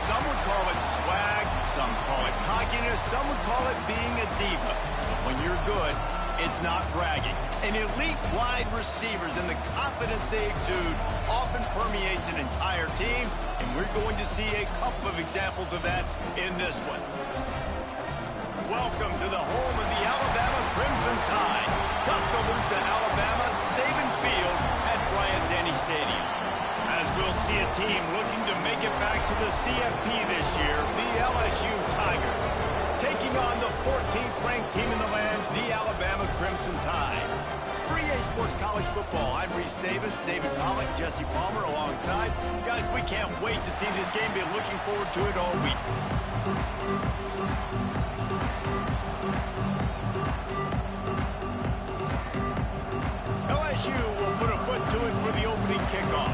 Some would call it swag, some call it cockiness, some would call it being a diva. But when you're good, it's not bragging. An elite wide receivers and the confidence they exude often permeates an entire team, and we're going to see a couple of examples of that in this one. Welcome to the home of the Alabama Crimson Tide, Tuscaloosa, Alabama, Saban Field at Bryant-Denny Stadium. As we'll see a team looking to make it back to the CFP this year, the LSU Tigers, taking on the 14th ranked team in the land, the Alabama Crimson Tide. For EA Sports College Football, I'm Reese Davis, David Pollack, Jesse Palmer alongside. Guys, we can't wait to see this game. Been looking forward to it all week. LSU will put a foot to it for the opening kickoff.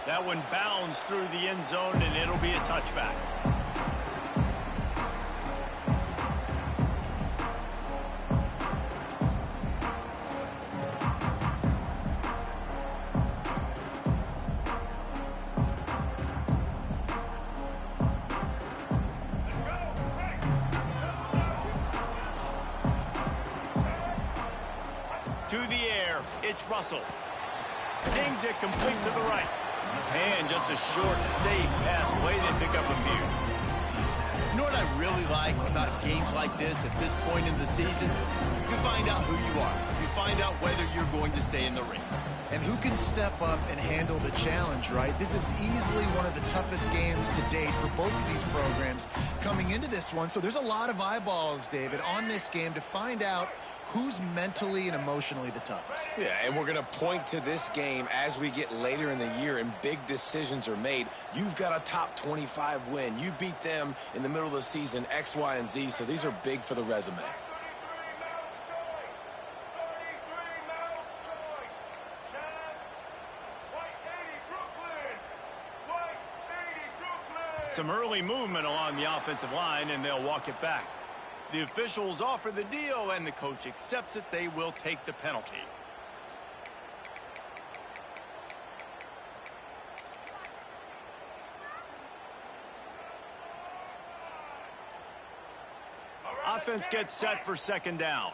That one bounds through the end zone, and it'll be a touchback. To the air, it's Russell. Zings it complete to the right. And just a short, safe pass play. They pick up a few. You know what I really like about games like this at this point in the season? You find out who you are. You find out whether you're going to stay in the race. And who can step up and handle the challenge, right? This is easily one of the toughest games to date for both of these programs coming into this one. So there's a lot of eyeballs, David, on this game to find out who's mentally and emotionally the toughest. Yeah, and we're going to point to this game as we get later in the year and big decisions are made. You've got a top 25 win. You beat them in the middle of the season, X, Y, and Z, so these are big for the resume. Some early movement along the offensive line, and they'll walk it back. The officials offer the deal, and the coach accepts it. They will take the penalty. Offense gets set for second down.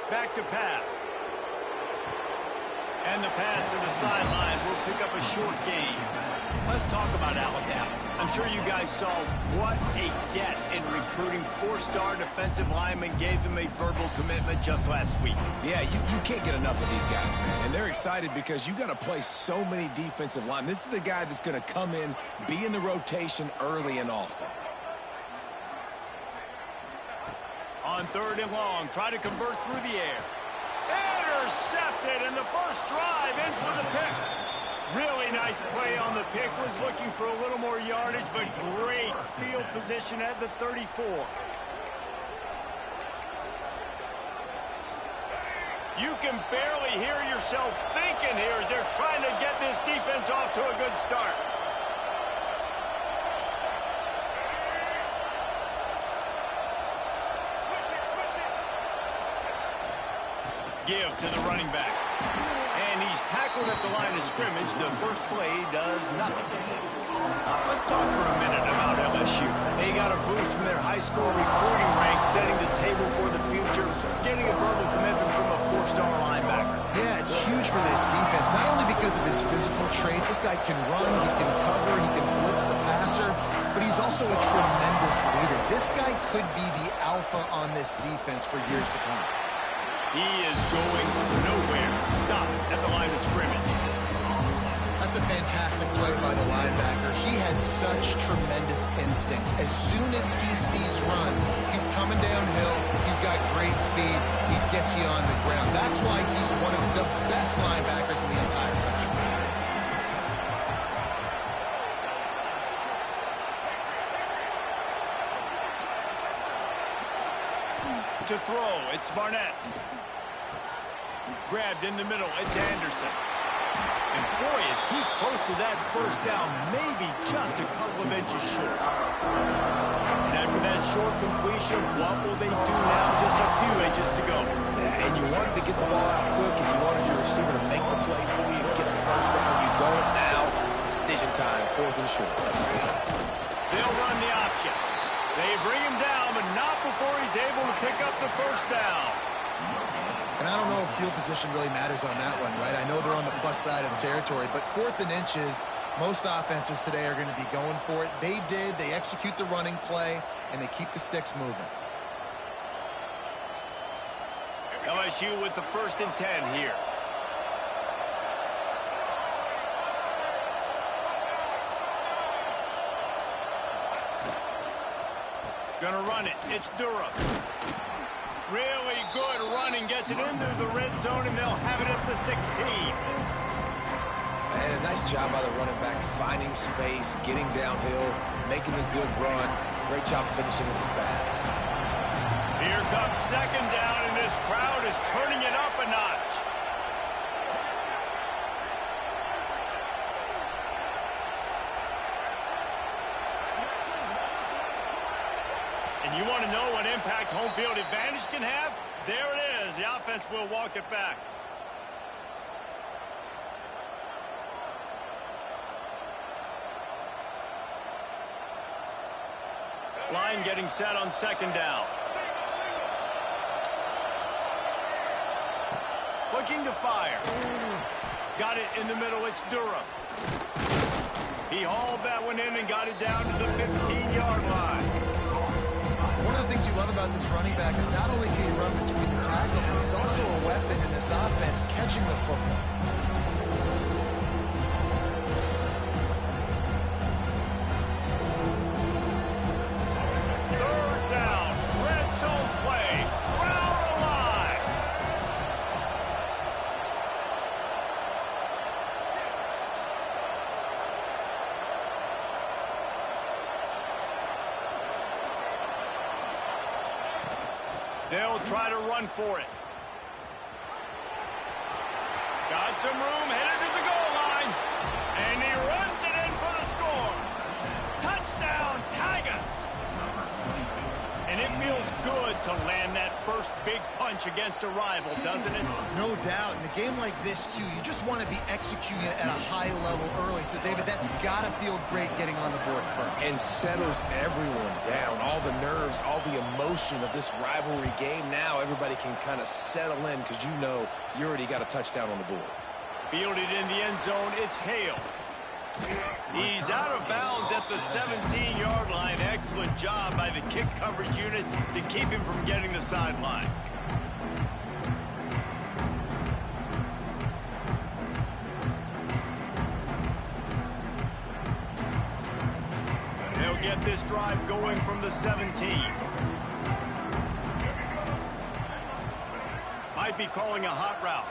Back to pass. And the pass to the sideline will pick up a short gain. Let's talk about Alabama. I'm sure you guys saw what a get in recruiting. Four-star defensive linemen, gave them a verbal commitment just last week. Yeah, you can't get enough of these guys, man. And they're excited because you got to play so many defensive linemen. This is the guy that's going to come in, be in the rotation early and often. On third and long, try to convert through the air. Intercepted, and the first drive ends with a pick. Really nice play on the pick. Was looking for a little more yardage, but great field position at the 34. You can barely hear yourself thinking here as they're trying to get this defense off to a good start. Give to the running back. And he's tackled at the line of scrimmage. The first play does nothing. Let's talk for a minute about LSU. They got a boost from their high school recruiting ranks, setting the table for the future, getting a verbal commitment from a four-star linebacker. Yeah, it's huge for this defense, not only because of his physical traits. This guy can run, he can cover, he can blitz the passer, but he's also a tremendous leader. This guy could be the alpha on this defense for years to come. He is going nowhere. Stop at the line of scrimmage. That's a fantastic play by the linebacker. He has such tremendous instincts. As soon as he sees run, he's coming downhill. He's got great speed. He gets you on the ground. That's why he's one of the best linebackers in the entire country. To throw, it's Barnett. Grabbed in the middle, it's Anderson. And boy, is he close to that first down, maybe just a couple of inches short. And after that short completion, what will they do now? Just a few inches to go. And you wanted to get the ball out quick, and you wanted your receiver to make the play for you and get the first down. You don't now. Decision time, 4th and short. They'll run the option. They bring him down, but not before he's able to pick up the first down. And I don't know if field position really matters on that one, right? I know they're on the plus side of the territory, but 4th and inches, most offenses today are going to be going for it. They did. They execute the running play, and they keep the sticks moving. LSU with the 1st and 10 here. Gonna run it. It's Durham. Really good running. Gets it into the red zone, and they'll have it at the 16. And a nice job by the running back, finding space, getting downhill, making the good run. Great job finishing with his pads. Here comes 2nd down, and this crowd is turning it up a notch. And you want to know what impact home field advantage can have? There it is. The offense will walk it back. Line getting set on 2nd down. Looking to fire. Got it in the middle. It's Durham. He hauled that one in and got it down to the 15-yard line. One of the things you love about this running back is not only can he run between the tackles, but he's also a weapon in this offense catching the football. They'll try to run for it. Got some room, headed to the goal line. And he runs it in for the score. Touchdown, Tigers. And it feels good to land that first big punch against a rival, doesn't it? No doubt. In a game like this, too, you just want to be executing it at a high level early. So, David, that's got to feel great getting on the board first. And settles everyone down. All the nerves, all the emotion of this rivalry game. Now everybody can kind of settle in because you know you already got a touchdown on the board. Fielded in the end zone, it's Hale. He's out of bounds at the 17-yard line. Excellent job by the kick coverage unit to keep him from getting the sideline. They'll get this drive going from the 17. Might be calling a hot route.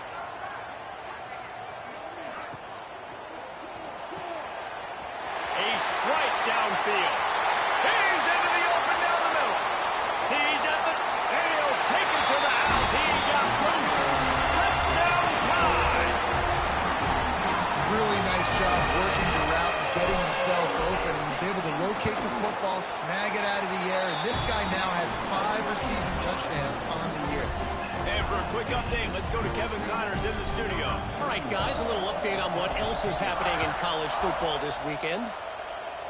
A strike downfield. He's into the open down the middle. He's at the... And he'll take it to the house. He got loose. Touchdown time. Really nice job working the route and getting himself open. He was able to locate the football, snag it out of the air, and this guy now has 5 receiving touchdowns on the year. And for a quick update, let's go to Kevin Connors in the studio. All right, guys, a little update on what else is happening in college football this weekend.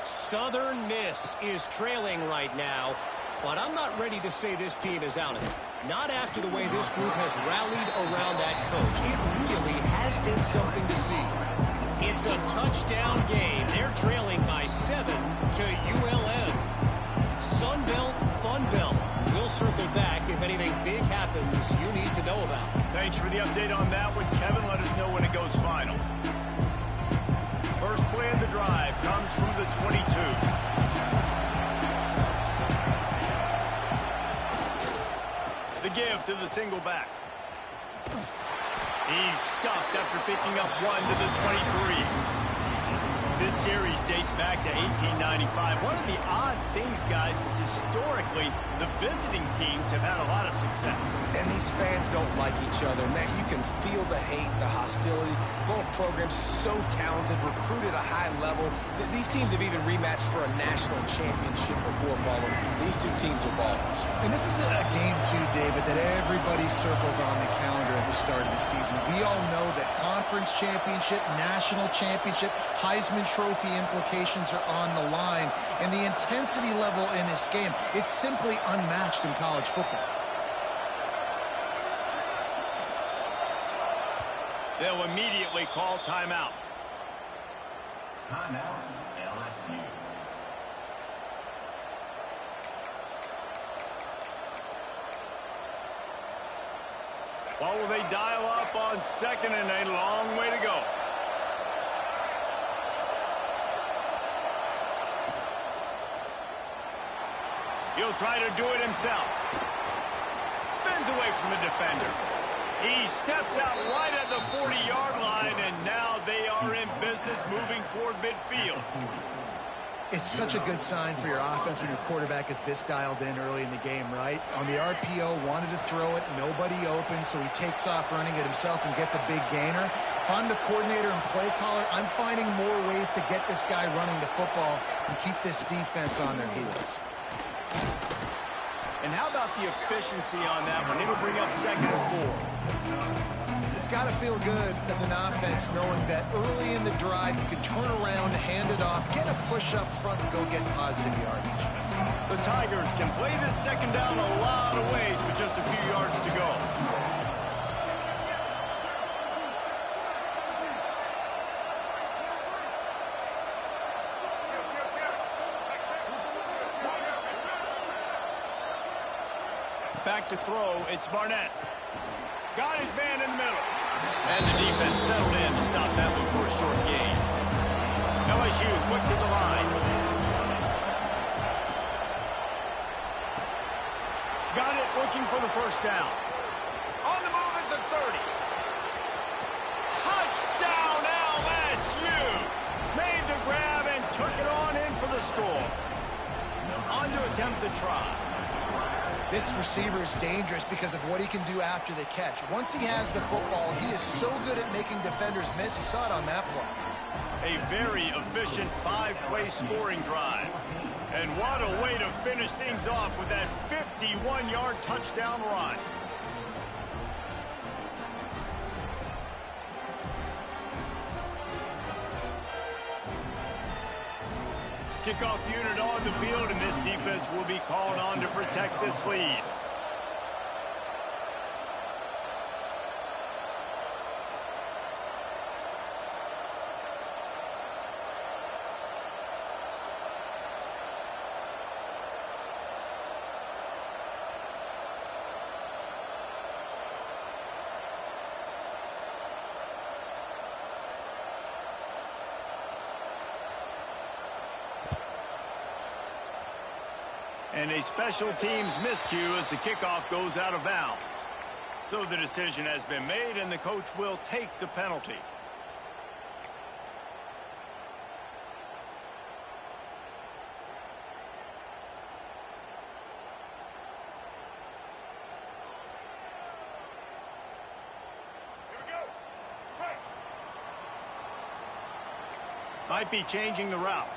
Southern Miss is trailing right now, but I'm not ready to say this team is out of it. Not after the way this group has rallied around that coach. It really has been something to see. It's a touchdown game. They're trailing by 7 to ULM. Sun Belt, Fun Belt. We'll circle back if anything big happens you need to know about. Thanks for the update on that one, Kevin. Let us know when it goes final. First play of the drive comes from the 22. The give to the single back. He's stuffed after picking up 1 to the 23. This series dates back to 1895. One of the odd things, guys, is historically the visiting teams have had a lot of success. And these fans don't like each other. Man, you can feel the hate, the hostility. Both programs so talented, recruited at a high level. These teams have even rematched for a national championship before, Paulo. These two teams are ballers. And this is a game, too, David, that everybody circles on the calendar at the start of the season. We all know that conference championship, national championship, Heisman Trophy implications are on the line. And the intensity level in this game, it's simply unmatched in college football. They'll immediately call timeout. Timeout, LSU. Well, will they dial up on second and a long way to go? He'll try to do it himself. Spins away from the defender. He steps out right at the 40-yard line, and now they are in business moving toward midfield. It's such a good sign for your offense when your quarterback is this dialed in early in the game, right? On the RPO, wanted to throw it, nobody open, so he takes off running it himself and gets a big gainer. If I'm the coordinator and play caller, I'm finding more ways to get this guy running the football and keep this defense on their heels. And how about the efficiency on that one? It'll bring up second and 4. It's got to feel good as an offense knowing that early in the drive you can turn around, hand it off, get a push up front, and go get positive yardage. The Tigers can play this second down a lot of ways with just a few yards to go. Back to throw, it's Barnett. Got his man in the middle. And the defense settled in to stop that one for a short gain. LSU quick to the line. Got it, looking for the first down. On the move at the 30. Touchdown LSU! Made the grab and took it on in for the score. On to attempt the try. This receiver is dangerous because of what he can do after the catch. Once he has the football, he is so good at making defenders miss. You saw it on that play. A very efficient 5-play scoring drive. And what a way to finish things off with that 51-yard touchdown run. Kickoff unit on the field, and this defense will be called on to protect this lead. And a special teams miscue as the kickoff goes out of bounds. So the decision has been made, and the coach will take the penalty. Might be changing the route.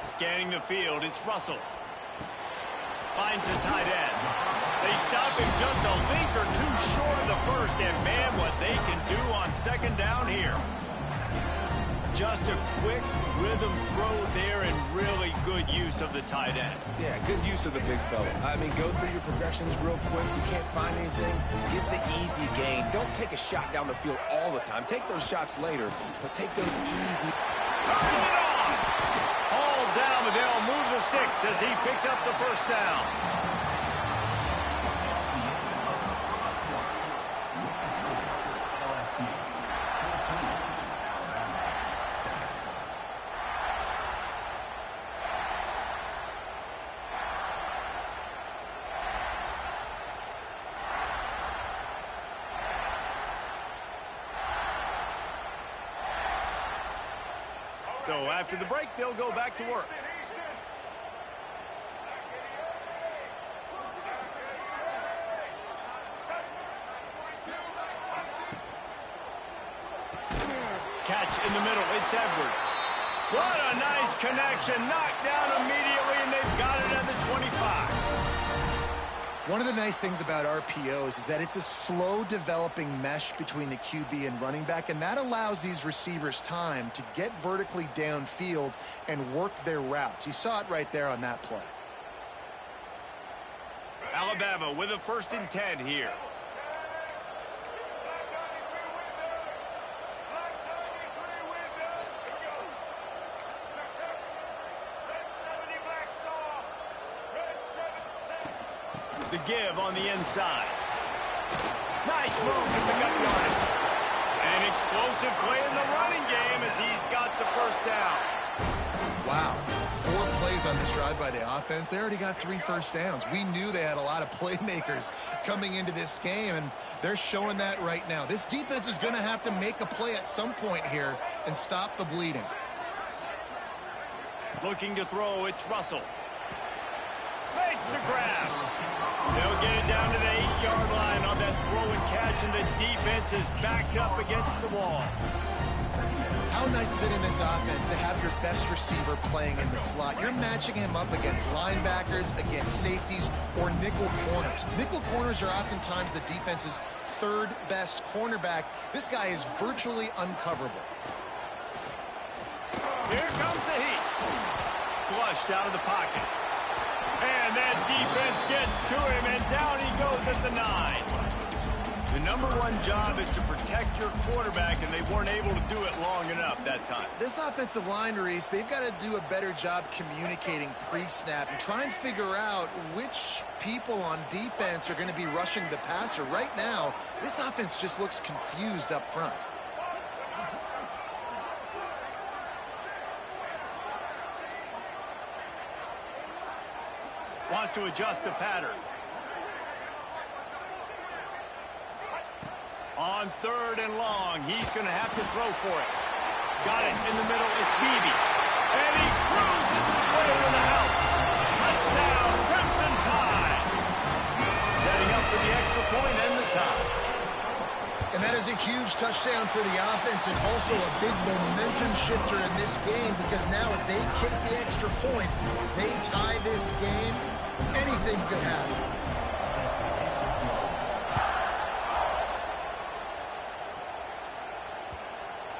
Scanning the field, it's Russell. Finds a tight end. They stop him just a link or two short of the first, and man, what they can do on second down here. Just a quick rhythm throw there and really good use of the tight end. Yeah, good use of the big fella. I mean, go through your progressions real quick. You can't find anything, get the easy gain. Don't take a shot down the field all the time. Take those shots later, but take those easy. Turning it on! Hauled down, but they'll move the sticks as he picks up the first down. So after the break, they'll go back to work. Catch in the middle. It's Edwards. What a nice connection. Knocked down immediately, and they've got it at the 25. One of the nice things about RPOs is that it's a slow developing mesh between the QB and running back, and that allows these receivers time to get vertically downfield and work their routes. You saw it right there on that play. Alabama with a 1st and 10 here. The give on the inside. Nice move to pick up yardage. An explosive play in the running game as he's got the 1st down. Wow. 4 plays on this drive by the offense. They already got 3 first downs. We knew they had a lot of playmakers coming into this game, and they're showing that right now. This defense is going to have to make a play at some point here and stop the bleeding. Looking to throw, it's Russell. Makes the grab. They'll get it down to the 8-yard line on that throw and catch, and the defense is backed up against the wall. How nice is it in this offense to have your best receiver playing in the slot? You're matching him up against linebackers, against safeties, or nickel corners. Nickel corners are oftentimes the defense's 3rd best cornerback. This guy is virtually uncoverable. Here comes the heat. Flushed out of the pocket. And that defense gets to him, and down he goes at the 9. The #1 job is to protect your quarterback, and they weren't able to do it long enough that time. This offensive line, Reese, they've got to do a better job communicating pre-snap and try and figure out which people on defense are going to be rushing the passer. Right now, this offense just looks confused up front. Wants to adjust the pattern. On 3rd and long, he's going to have to throw for it. Got it in the middle. It's Beebe. And he cruises his way to the house. Touchdown, Crimson Tide. Setting up for the extra point and the tie. And that is a huge touchdown for the offense and also a big momentum shifter in this game, because now if they kick the extra point, they tie this game, anything could happen.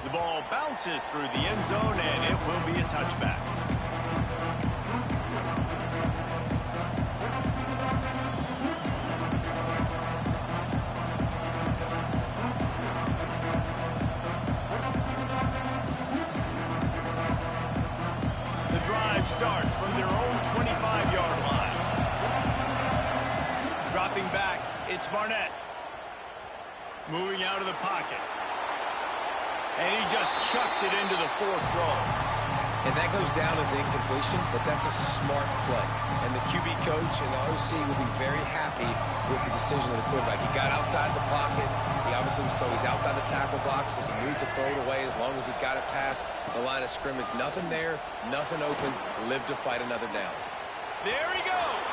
The ball bounces through the end zone, and it will be a touchback. The drive starts from their own 25-yard line. Dropping back, it's Barnett. Moving out of the pocket. And he just chucks it into the 4th row. And that goes down as an incompletion, but that's a smart play. And the QB coach and the OC will be very happy with the decision of the quarterback. He got outside the pocket. He obviously so he's outside the tackle boxes. He moved to throw it away as long as he got it past the line of scrimmage. Nothing there, nothing open. Live to fight another down. There he goes.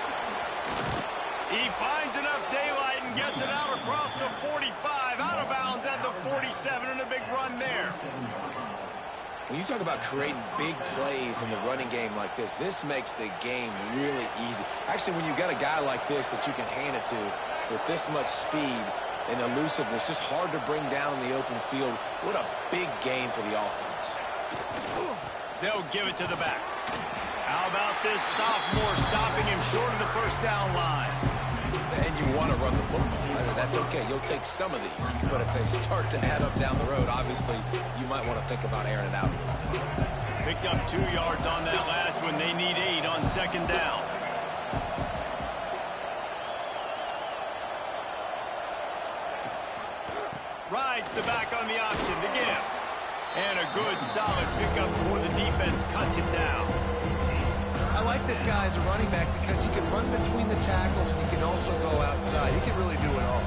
He finds enough daylight and gets it out across the 45, out of bounds at the 47, and a big run there. When you talk about creating big plays in the running game like this makes the game really easy. Actually, when you've got a guy like this that you can hand it to with this much speed and elusiveness, just hard to bring down in the open field. What a big game for the offense. They'll give it to the back. How about this sophomore stopping him short of the 1st down line? And you want to run the football. That's okay. You'll take some of these. But if they start to add up down the road, obviously, you might want to think about airing it out a little bit. Picked up 2 yards on that last one. They need 8 on 2nd down. Rides the back on the option to give. And a good, solid pickup before the defense cuts him down. I like this guy as a running back because he can run between the tackles and he can also go outside. He can really do it all.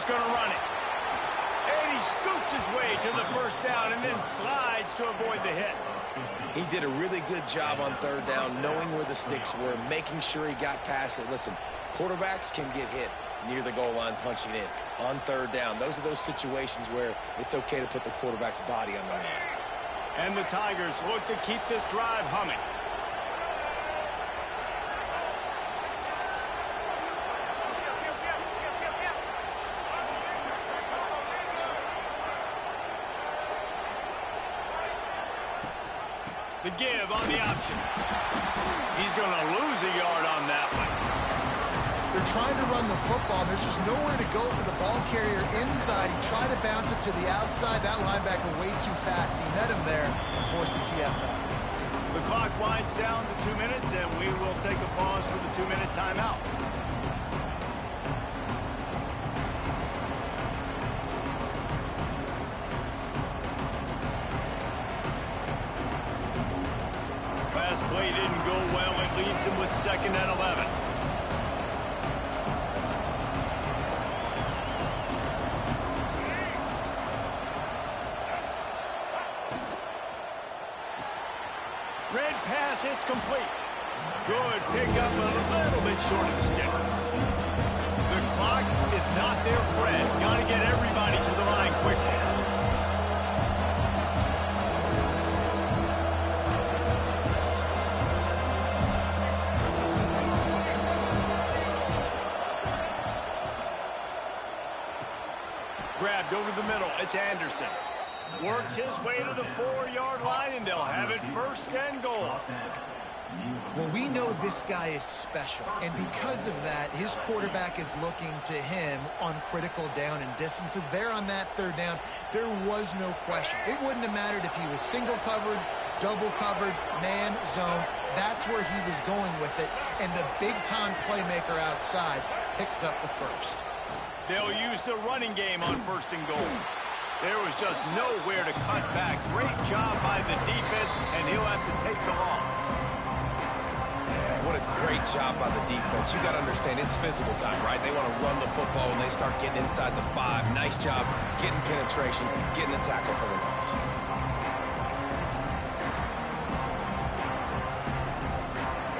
going to run it. And he scoots his way to the first down and then slides to avoid the hit. He did a really good job on third down, knowing where the sticks were, making sure he got past it. Listen, quarterbacks can get hit near the goal line punching in. On third down, those are those situations where it's okay to put the quarterback's body on the line. And the Tigers look to keep this drive humming. The give on the option. He's going to lose a yard on that one. They're trying to run the football. There's just nowhere to go for the ball carrier inside. He tried to bounce it to the outside. That linebacker way too fast. He met him there and forced the TFL. The clock winds down to 2 minutes, and we will take a pause for the 2-minute timeout. Last play didn't go well. It leaves him with 2nd and 11. Red pass, it's complete. Good pickup, but a little bit short of the sticks. The clock is not their friend. Got to get everybody to the line quickly. Grabbed over the middle. It's Anderson. Works his way to the 4-yard line, and they'll have it 1st and goal. Well, we know this guy is special, and because of that, his quarterback is looking to him on critical down and distances. There on that 3rd down, there was no question. It wouldn't have mattered if he was single covered, double covered, man, zone. That's where he was going with it, and the big-time playmaker outside picks up the first. They'll use the running game on 1st and goal. There was just nowhere to cut back. Great job by the defense, and he'll have to take the loss. Yeah, what a great job by the defense. You got to understand, it's physical time, right? They want to run the football when they start getting inside the 5. Nice job getting penetration, getting the tackle for the loss.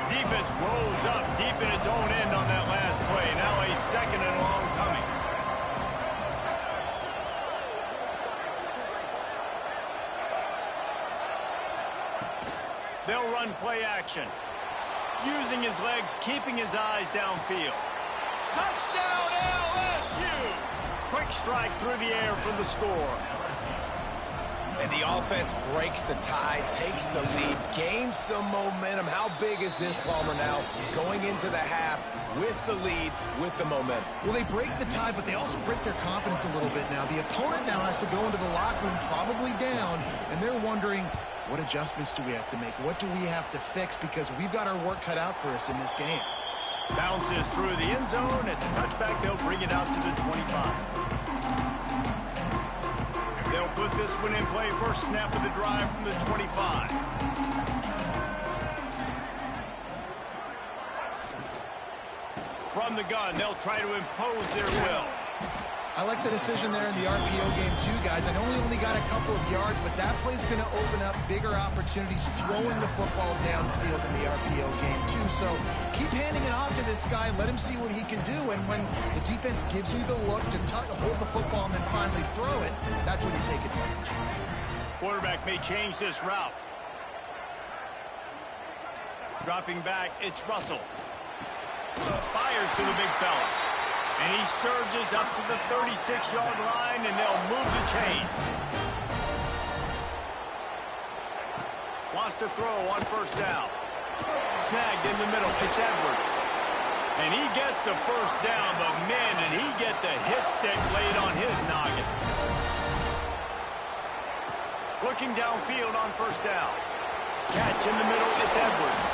Defense rolls up deep in its own end on that last play. Now a 2nd and long coming. They'll run play action. Using his legs, keeping his eyes downfield. Touchdown, LSU! Quick strike through the air for the score. And the offense breaks the tie, takes the lead, gains some momentum. How big is this, Palmer, now? Going into the half with the lead, with the momentum. Well, they break the tie, but they also break their confidence a little bit now. The opponent now has to go into the locker room probably down, and they're wondering, what adjustments do we have to make? What do we have to fix? Because we've got our work cut out for us in this game. Bounces through the end zone. It's a touchback. They'll bring it out to the 25. They'll put this one in play. First snap of the drive from the 25. From the gun, they'll try to impose their will. I like the decision there in the RPO game too, guys. I know we only got a couple of yards, but that play's going to open up bigger opportunities throwing the football downfield in the RPO game too. So keep handing it off to this guy. Let him see what he can do. And when the defense gives you the look to hold the football and then finally throw it, that's when you take advantage. Quarterback may change this route. Dropping back, it's Russell. Fires to the big fella. And he surges up to the 36-yard line, and they'll move the chain. Wants to throw on 1st down. Snagged in the middle. It's Edwards. And he gets the 1st down, but man, did he get the hit stick laid on his noggin. Looking downfield on 1st down. Catch in the middle. It's Edwards.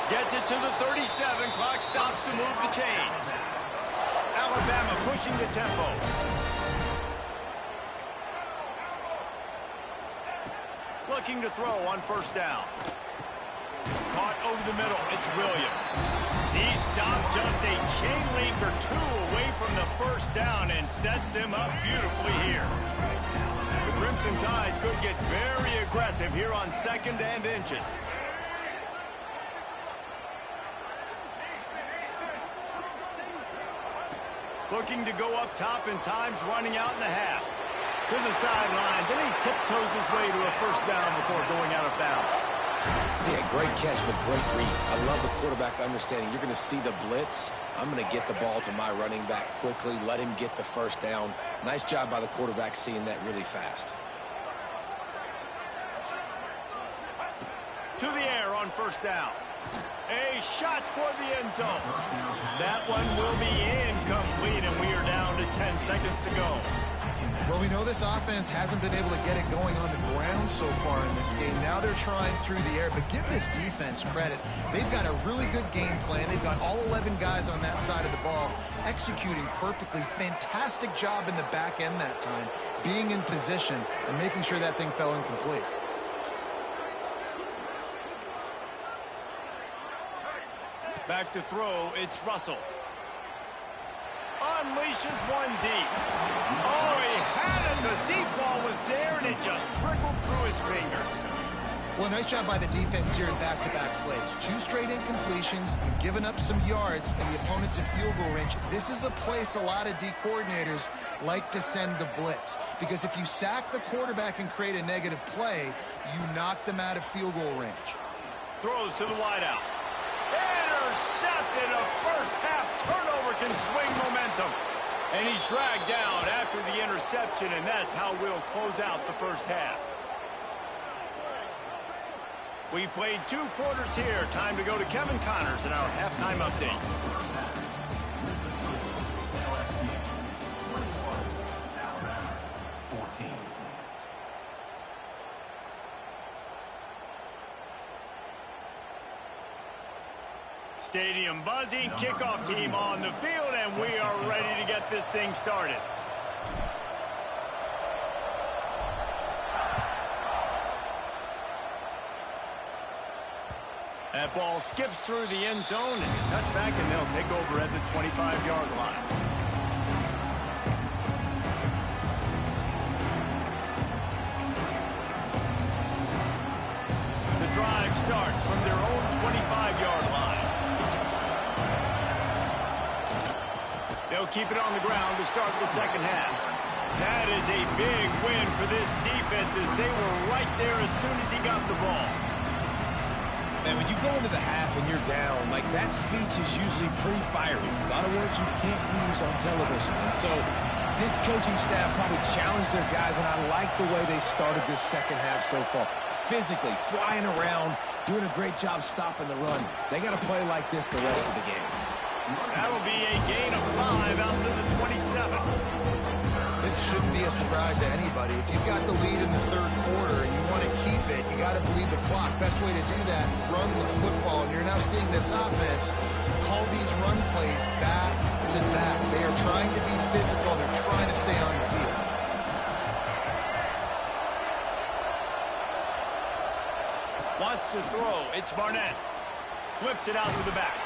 Gets it to the 37. Clock stops to move the chains. Alabama pushing the tempo. Looking to throw on 1st down. caught over the middle. It's Williams. He stopped just a chain link or two away from the first down and sets them up beautifully here. The Crimson Tide could get very aggressive here on 2nd and inches. Looking to go up top, and time's running out in the half. To the sidelines, and he tiptoes his way to a first down before going out of bounds. Yeah, great catch, but great read. I love the quarterback understanding. You're going to see the blitz. I'm going to get the ball to my running back quickly, let him get the first down. Nice job by the quarterback seeing that really fast. To the air on first down. A shot toward the end zone. That one will be incomplete, and we are down to 10 seconds to go. Well, we know this offense hasn't been able to get it going on the ground so far in this game. Now they're trying through the air, but give this defense credit. They've got a really good game plan. They've got all 11 guys on that side of the ball executing perfectly. Fantastic job in the back end that time, being in position and making sure that thing fell incomplete. Back to throw, it's Russell. Unleashes one deep. Oh, he had it. The deep ball was there, and it just trickled through his fingers. Well, nice job by the defense here in back-to-back plays. 2 straight incompletions. You've given up some yards, and the opponent's in field goal range. This is a place a lot of D coordinators like to send the blitz, because if you sack the quarterback and create a negative play, you knock them out of field goal range. Throws to the wideout. Intercepted. A first-half turnover can swing momentum. And he's dragged down after the interception, and that's how we'll close out the first half. We've played 2 quarters here. Time to go to Kevin Connors in our halftime update. Stadium buzzing, kickoff team on the field, and we are ready to get this thing started. That ball skips through the end zone. It's a touchback, and they'll take over at the 25-yard line. The drive starts from their own 25-yard line. They'll keep it on the ground to start the second half. That is a big win for this defense, as they were right there as soon as he got the ball. And when you go into the half and you're down, like, that speech is usually pretty fiery. A lot of words you can't use on television. And so this coaching staff probably challenged their guys, and I like the way they started this second half so far. Physically, flying around, doing a great job stopping the run. They got to play like this the rest of the game. That'll be a gain of 5 out to the 27. This shouldn't be a surprise to anybody. If you've got the lead in the third quarter and you want to keep it, you got to bleed the clock. Best way to do that, run the football. And you're now seeing this offense call these run plays back to back. They are trying to be physical. They're trying to stay on the field. Wants to throw. It's Barnett. Flips it out to the back.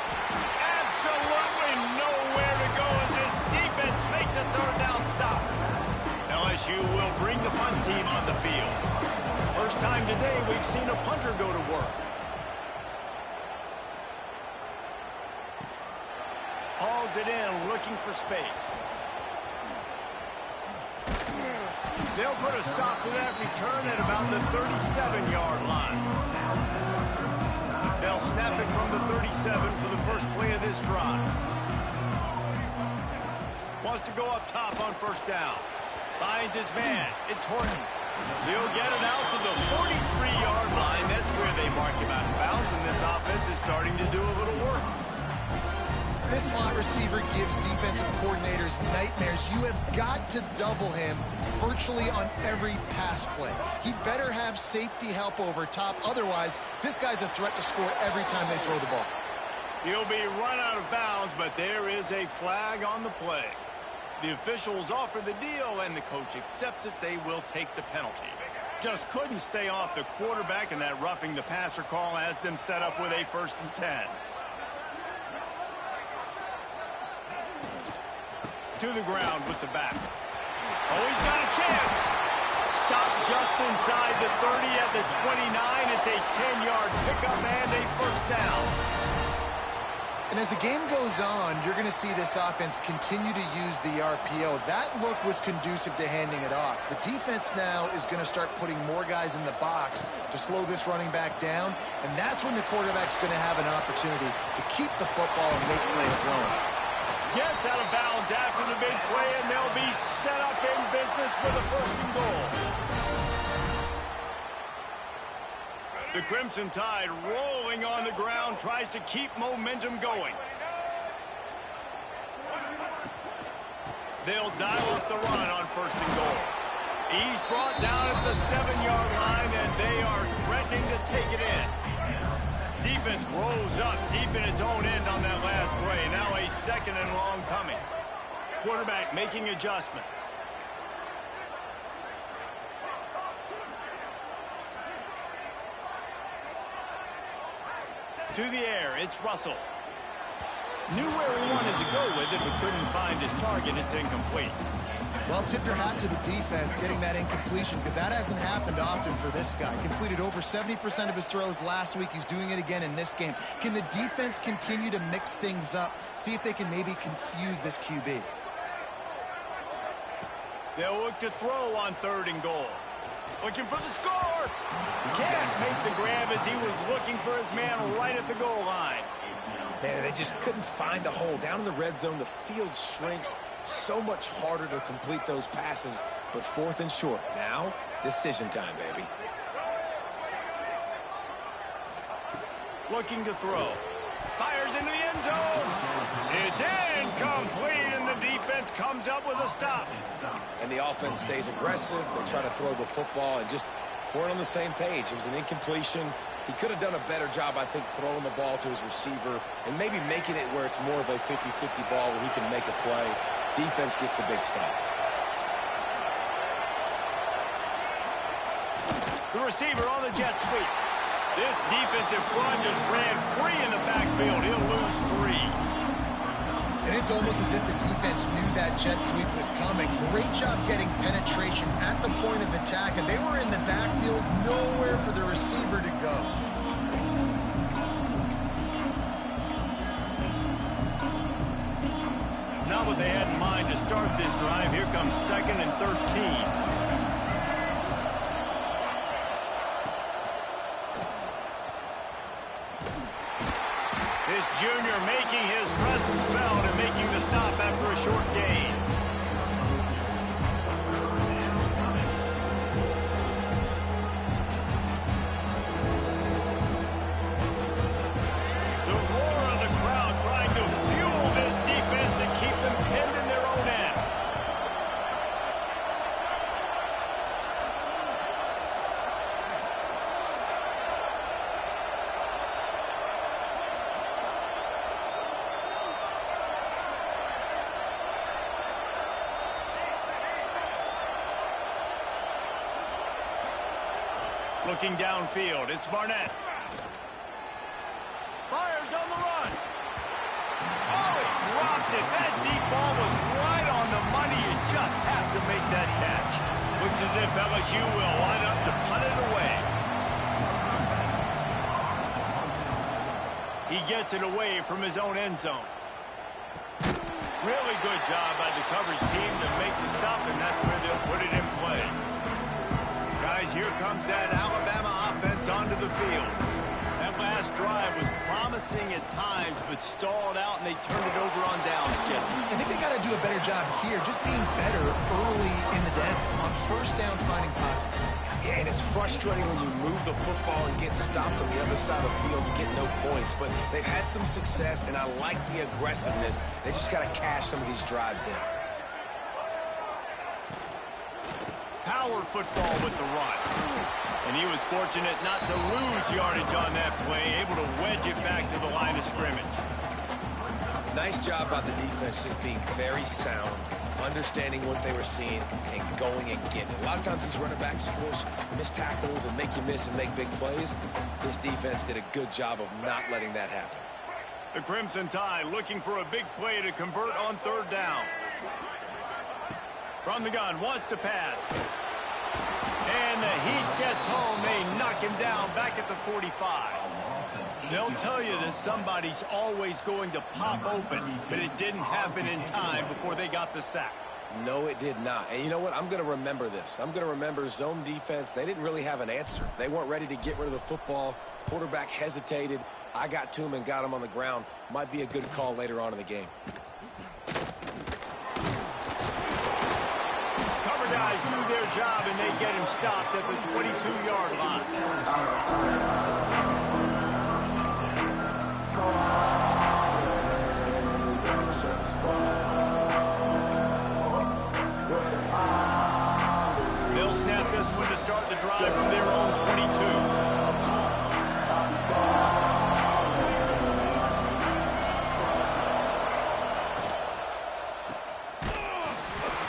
Absolutely nowhere to go as this defense makes a third down stop. LSU will bring the punt team on the field. First time today we've seen a punter go to work. Hauls it in, looking for space. They'll put a stop to that return at about the 37-yard line. They'll snap it from the 37 for the first play of this drive. Wants to go up top on first down. Finds his man. It's Horton. He'll get it out to the 43-yard line. That's where they mark him out of bounds, and this offense is starting to do a little work. This slot receiver gives defensive coordinators nightmares. You have got to double him virtually on every pass play. He better have safety help over top. Otherwise, this guy's a threat to score every time they throw the ball. He'll be run out of bounds, but there is a flag on the play. The officials offer the deal, and the coach accepts it. They will take the penalty. Just couldn't stay off the quarterback, and that roughing the passer call has them set up with a 1st and 10. To the ground with the back. Oh, he's got a chance. Stopped just inside the 30 at the 29. It's a 10-yard pickup and a 1st down. And as the game goes on, you're going to see this offense continue to use the RPO. That look was conducive to handing it off. The defense now is going to start putting more guys in the box to slow this running back down, and that's when the quarterback's going to have an opportunity to keep the football and make plays throwing. Gets out of bounds after the big play, and they'll be set up in business with a 1st and goal. The Crimson Tide rolling on the ground, tries to keep momentum going. They'll dial up the run on 1st and goal. He's brought down at the 7-yard line, and they are threatening to take it in. Defense rose up deep in its own end on that last play. Now a 2nd and long coming. Quarterback making adjustments. To the air, it's Russell. Knew where he wanted to go with it, but couldn't find his target. It's incomplete. Well, tip your hat to the defense getting that incompletion, because that hasn't happened often for this guy. Completed over 70% of his throws last week. He's doing it again in this game. Can the defense continue to mix things up? See if they can maybe confuse this QB. They'll look to throw on 3rd and goal. Looking for the score. Can't make the grab as he was looking for his man right at the goal line. Man, they just couldn't find a hole. Down in the red zone, the field shrinks. So much harder to complete those passes, but 4th and short. Now, decision time, baby. Looking to throw. Fires into the end zone. It's incomplete, and the defense comes up with a stop. And the offense stays aggressive. They try to throw the football and just weren't on the same page. It was an incompletion. He could have done a better job, I think, throwing the ball to his receiver and maybe making it where it's more of a 50-50 ball where he can make a play. Defense gets the big stop. The receiver on the jet sweep. This defensive front just ran free in the backfield. He'll lose 3. And it's almost as if the defense knew that jet sweep was coming. Great job getting penetration at the point of attack, and they were in the backfield, nowhere for the receiver to go. Not what they had in mind to start this drive. Here comes 2nd and 13. This junior making his presence felt and making the stop after a short gain. The roar of the crowd trying to fuel this defense to keep them pinned in their own end. Looking downfield, it's Barnett. Fires on the run. Oh, he dropped it. That deep ball was right on the money. You just have to make that catch. Looks as if LSU will line up to punt it away. He gets it away from his own end zone. Really good job by the coverage team to make the stop, and that's where they'll put it in play. Guys, here comes that Alabama offense onto the field. That last drive was promising at times, but stalled out, and they turned it over on downs, Jesse. I think they got to do a better job here, just being better early in the downs. On 1st down, finding positive. Yeah, and it's frustrating when you move the football and get stopped on the other side of the field and get no points. But they've had some success, and I like the aggressiveness. They just got to cash some of these drives in. Power football with the run. And he was fortunate not to lose yardage on that play, able to wedge it back to the line of scrimmage. Nice job by the defense, just being very sound, understanding what they were seeing and going and getting it. A lot of times these running backs force missed tackles and make you miss and make big plays. This defense did a good job of not letting that happen. The Crimson Tide looking for a big play to convert on third down. From the gun, wants to pass. And the heat gets home. They knock him down back at the 45. They'll tell you that somebody's always going to pop open, but it didn't happen in time before they got the sack. No, it did not. And you know what? I'm going to remember this. I'm going to remember zone defense. They didn't really have an answer. They weren't ready to get rid of the football. Quarterback hesitated. I got to him and got him on the ground. Might be a good call later on in the game. Cover guys do their job, and they get him stopped at the 22-yard line. They'll snap this one to start the drive from their own 22.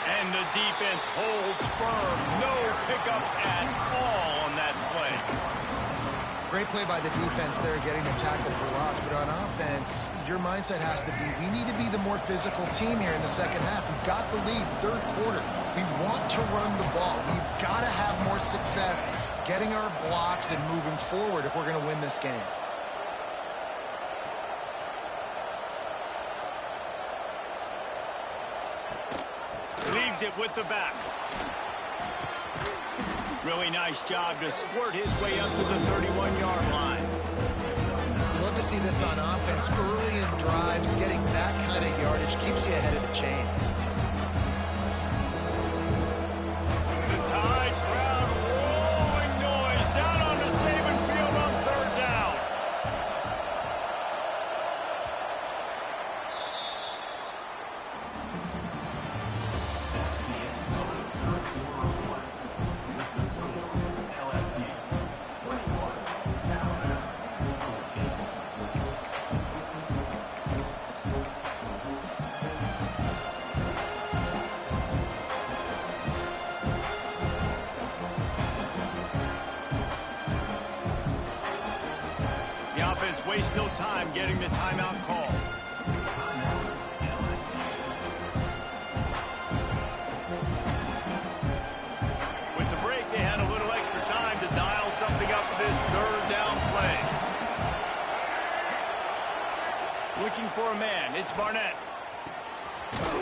And the defense holds firm. No pickup at all on that play. Great play by the defense there, getting the tackle for loss. But on offense, your mindset has to be, we need to be the more physical team here in the second half. We've got the lead, third quarter. We want to run the ball. We've got to have more success getting our blocks and moving forward if we're going to win this game. Leaves it with the back. Really nice job to squirt his way up to the 31-yard line. Love to see this on offense. Early in drives, getting that kind of yardage keeps you ahead of the chains. The Tide crowd rolling noise down on the Saban field on third down. The offense wastes no time getting the timeout call. With the break, they had a little extra time to dial something up for this third down play. Looking for a man, it's Barnett.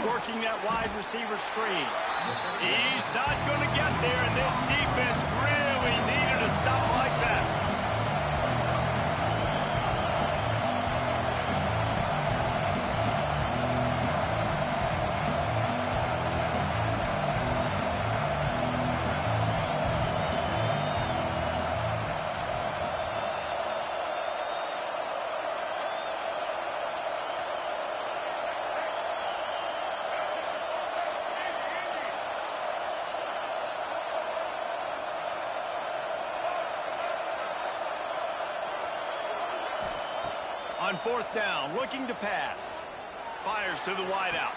Working that wide receiver screen. He's not going to get there, and this defense really needed a stop like that. On fourth down, looking to pass. Fires to the wideout.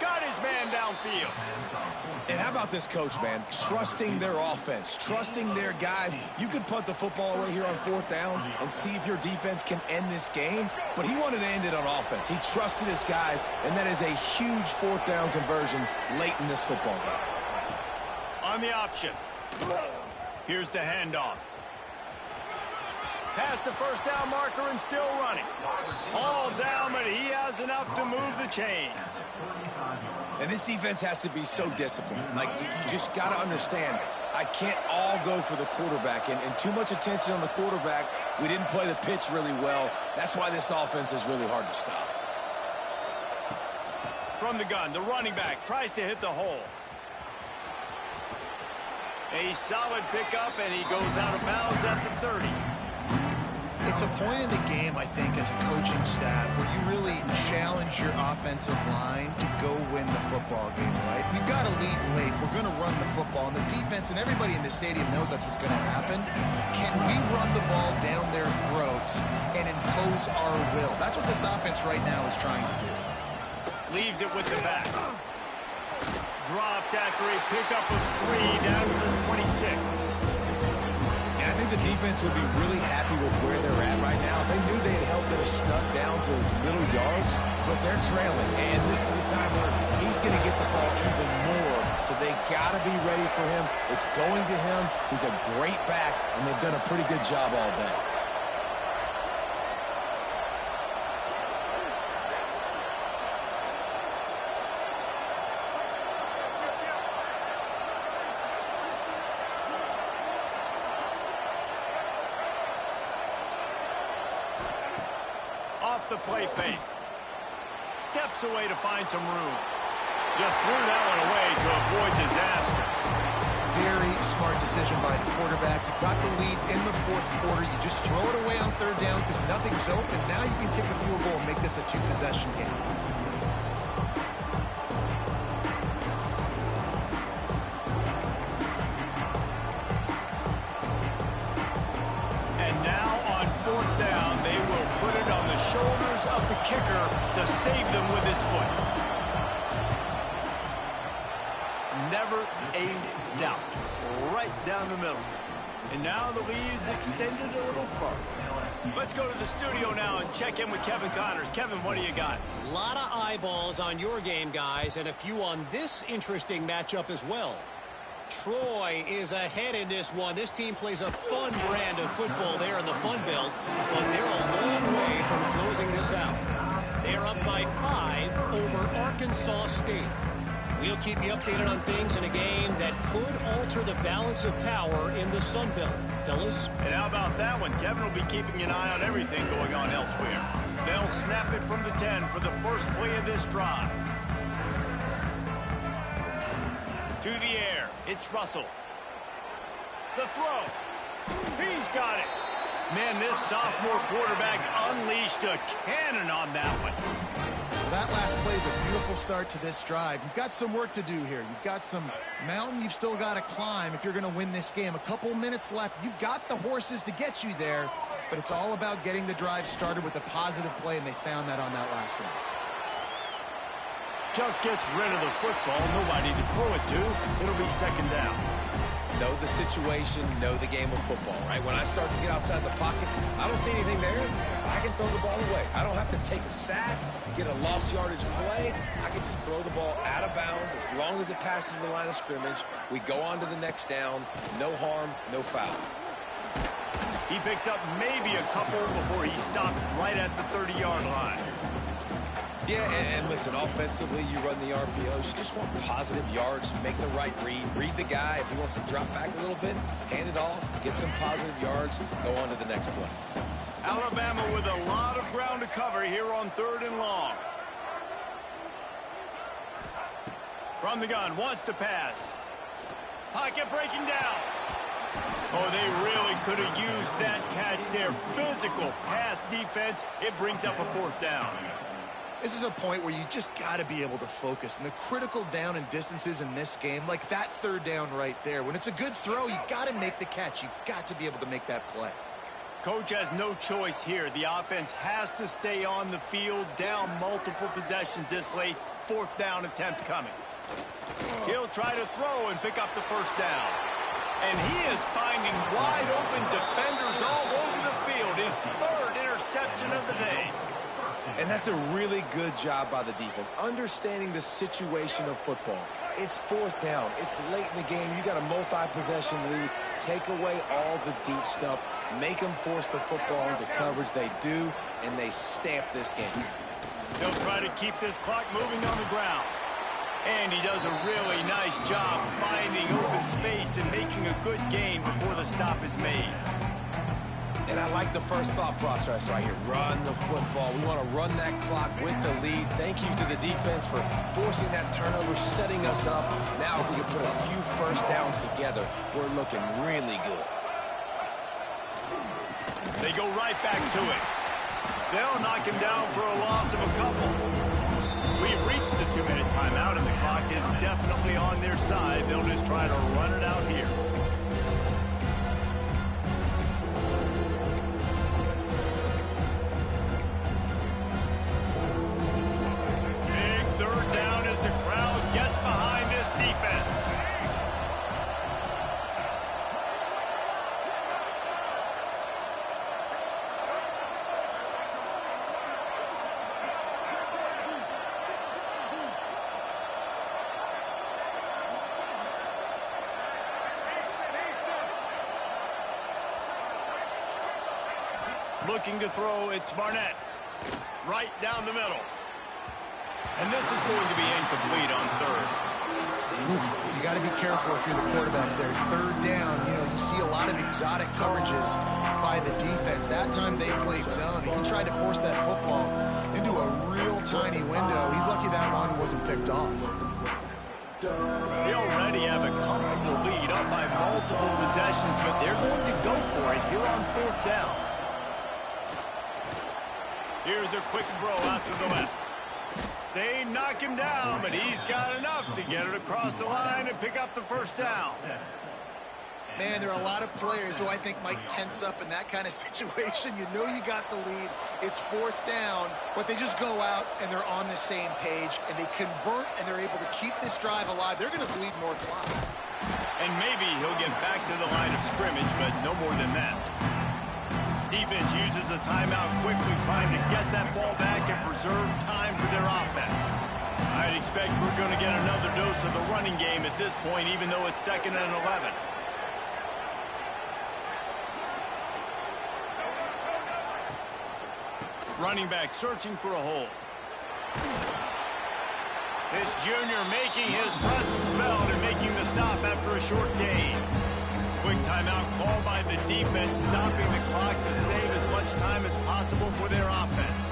Got his man downfield. And how about this coach, man? Trusting their offense, trusting their guys. You could punt the football away here on fourth down and see if your defense can end this game, but he wanted to end it on offense. He trusted his guys, and that is a huge fourth down conversion late in this football game. On the option. Here's the handoff. Past the first down marker and still running. All down, but he has enough to move the chains. And this defense has to be so disciplined. Like, you just got to understand, I can't all go for the quarterback. And too much attention on the quarterback. We didn't play the pitch really well. That's why this offense is really hard to stop. From the gun, the running back tries to hit the hole. A solid pickup, and he goes out of bounds at the 30. It's a point in the game, I think, as a coaching staff where you really challenge your offensive line to go win the football game, right? We've got to lead late. We're going to run the football. And the defense and everybody in the stadium knows that's what's going to happen. Can we run the ball down their throats and impose our will? That's what this offense right now is trying to do. Leaves it with the back. dropped after a pickup of 3 down to the 26. And I think the defense would be really happy with where they're at right now. They knew they had held their stud down to his middle yards, but they're trailing. And this is the time where he's going to get the ball even more. So they got to be ready for him. It's going to him. He's a great back, and they've done a pretty good job all day. Off the play fake. Steps away to find some room. Just threw that one away to avoid disaster. Very smart decision by the quarterback. You've got the lead in the fourth quarter. You just throw it away on third down because nothing's open. Now you can kick a field goal and make this a two-possession game. And now on fourth down, they will put it on the shoulders of the kicker to save them with his foot. Never a doubt. Right down the middle. And now the lead is extended a little further. Let's go to the studio now and check in with Kevin Connors. Kevin, what do you got? A lot of eyeballs on your game, guys, and a few on this interesting matchup as well. Troy is ahead in this one. This team plays a fun brand of football there in the Fun Belt, but they're a long way from closing this out. They're up by 5 over Arkansas State. We'll keep you updated on things in a game that could alter the balance of power in the Sun Belt. Fellas? And how about that one? Kevin will be keeping an eye on everything going on elsewhere. They'll snap it from the 10 for the first play of this drive. To the air, it's Russell. The throw. He's got it. Man, this sophomore quarterback unleashed a cannon on that one. Well, that last play is a beautiful start to this drive. You've got some work to do here. You've got some mountain you've still got to climb if you're going to win this game. A couple minutes left. You've got the horses to get you there, but it's all about getting the drive started with a positive play, and they found that on that last one. Just gets rid of the football. Nobody to throw it to. It'll be second down. Know the situation, know the game of football, right? When I start to get outside the pocket, I don't see anything there. I can throw the ball away. I don't have to take a sack, get a lost yardage play. I can just throw the ball out of bounds as long as it passes the line of scrimmage. We go on to the next down. No harm, no foul. He picks up maybe a couple before he stopped right at the 30-yard line. Yeah, and listen, offensively, you run the RPOs. You just want positive yards, make the right read, read the guy. If he wants to drop back a little bit, hand it off, get some positive yards, go on to the next play. Alabama with a lot of ground to cover here on 3rd and long. From the gun, wants to pass. Pocket breaking down. Oh, they really could have used that catch there. Physical pass defense. It brings up a 4th down. This is a point where you just got to be able to focus. And the critical down and distances in this game, like that 3rd down right there, when it's a good throw, you got to make the catch. You've got to be able to make that play. Coach has no choice here. The offense has to stay on the field, down multiple possessions this late. 4th down attempt coming. He'll try to throw and pick up the 1st down. And he is finding wide open defenders all over the field. His 3rd interception of the day. And that's a really good job by the defense, understanding the situation of football. It's 4th down. It's late in the game. You got a multi-possession lead. Take away all the deep stuff. Make them force the football into coverage. They do, and they stamp this game. They'll try to keep this clock moving on the ground. And he does a really nice job finding open space and making a good gain before the stop is made. And I like the first thought process right here. Run the football. We want to run that clock with the lead. Thank you to the defense for forcing that turnover, setting us up. Now if we can put a few 1st downs together, we're looking really good. They go right back to it. They'll knock him down for a loss of a couple. We've reached the 2-minute timeout, and the clock is definitely on their side. They'll just try to run it out here. Big 3rd down as the crowd gets behind this Looking to throw, it's Barnett. Right down the middle. And this is going to be incomplete on third. You got to be careful if you're the quarterback there. Third down, you see a lot of exotic coverages by the defense. That time they played zone. He tried to force that football into a real tiny window. He's lucky that one wasn't picked off. They already have a comfortable lead up by multiple possessions, but they're going to go for it here on fourth down. Here's a quick throw out to the left. They knock him down, but he's got enough to get it across the line and pick up the first down. Man, there are a lot of players who I think might tense up in that kind of situation. You know you got the lead. It's fourth down, but they just go out and they're on the same page, and they convert, and they're able to keep this drive alive. They're going to bleed more clock. And maybe he'll get back to the line of scrimmage, but no more than that. Defense uses a timeout quickly, trying to get that ball back and preserve time for their offense. I'd expect we're going to get another dose of the running game at this point, even though it's 2nd and 11. Running back searching for a hole. This junior making his presence felt and making the stop after a short gain. Quick timeout called by the defense, stopping the clock to save as much time as possible for their offense.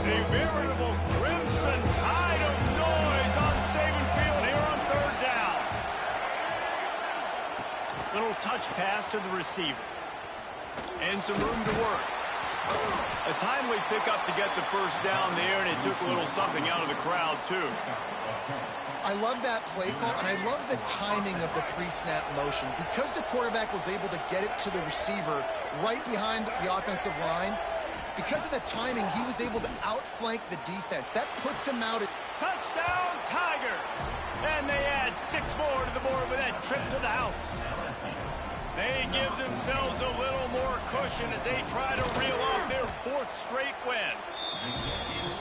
A veritable crimson tide of noise on Saban Field here on third down. Little touch pass to the receiver. And some room to work. A timely pickup to get the first down there, and it took a little something out of the crowd, too. I love that play call, and I love the timing of the pre-snap motion. Because the quarterback was able to get it to the receiver right behind the offensive line, because of the timing, he was able to outflank the defense. That puts him out. Touchdown, Tigers! And they add 6 more to the board with that trip to the house. They give themselves a little more cushion as they try to reel off their 4th straight win.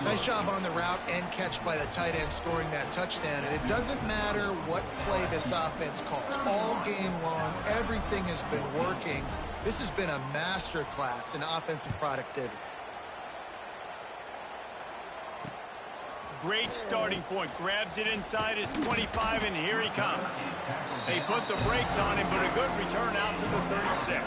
Nice job on the route and catch by the tight end scoring that touchdown. And it doesn't matter what play this offense calls. All game long, everything has been working. This has been a master class in offensive productivity. Great starting point. Grabs it inside his 25, and here he comes. They put the brakes on him, but a good return out to the 36.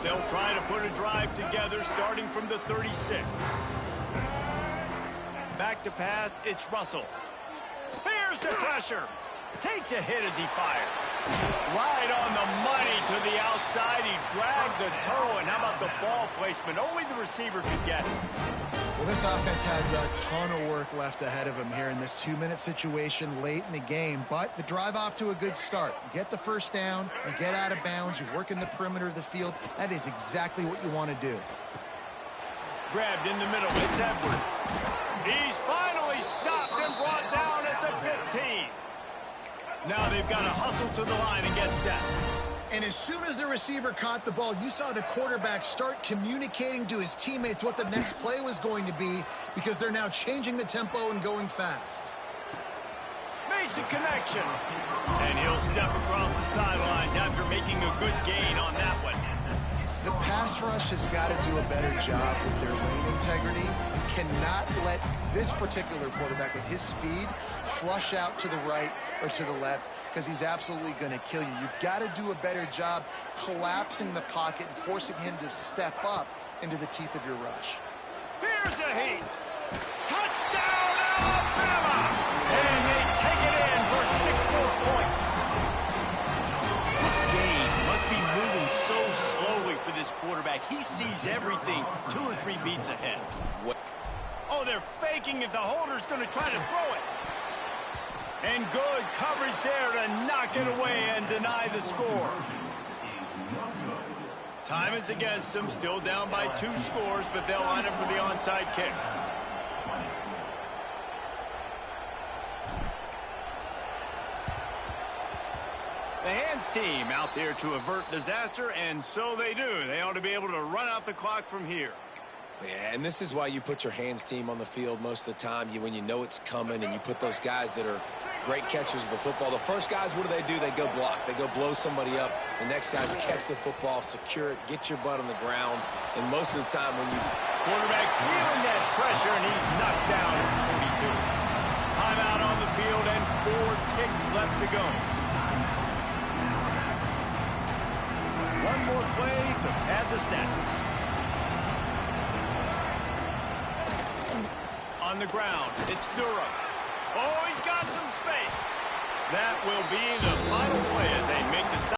They'll try to put a drive together starting from the 36. Back to pass, it's Russell. Here's the pressure. Takes a hit as he fires. Right on the money to the outside. He dragged the toe, and how about the ball placement? Only the receiver could get it. Well, this offense has a ton of work left ahead of him here in this 2-minute situation late in the game, but the drive off to a good start. You get the first down, you get out of bounds, you work in the perimeter of the field. That is exactly what you want to do. Grabbed in the middle, it's Edwards. He's finally stopped and brought down at the 15. Now they've got to hustle to the line and get set. And as soon as the receiver caught the ball, you saw the quarterback start communicating to his teammates what the next play was going to be, because they're now changing the tempo and going fast. Makes a connection. And he'll step across the sidelines after making a good gain on that one. The pass rush has got to do a better job with their lane integrity. You cannot let this particular quarterback with his speed flush out to the right or to the left, because he's absolutely going to kill you. You've got to do a better job collapsing the pocket and forcing him to step up into the teeth of your rush. Here's a heat. Touchdown, Alabama! And they take it in for 6 more points. This game must be moving so slowly for this quarterback. He sees everything 2 or 3 beats ahead. Oh, they're faking it. The holder's going to try to throw it. And good coverage there to knock it away and deny the score. Time is against them. Still down by 2 scores, but they'll line up for the onside kick. The hands team out there to avert disaster, and so they do. They ought to be able to run out the clock from here. Yeah, and this is why you put your hands team on the field most of the time. When you know it's coming, and you put those guys that are great catchers of the football. The first guys, what do? They go block. They go blow somebody up. The next guys catch the football, secure it, get your butt on the ground. And most of the time when you... Quarterback feeling that pressure, and he's knocked down at 42. Timeout on the field, and 4 ticks left to go. One more play to pad the stats. On the ground, it's Durham. Oh, he's got some space. That will be the final play as they make the stop.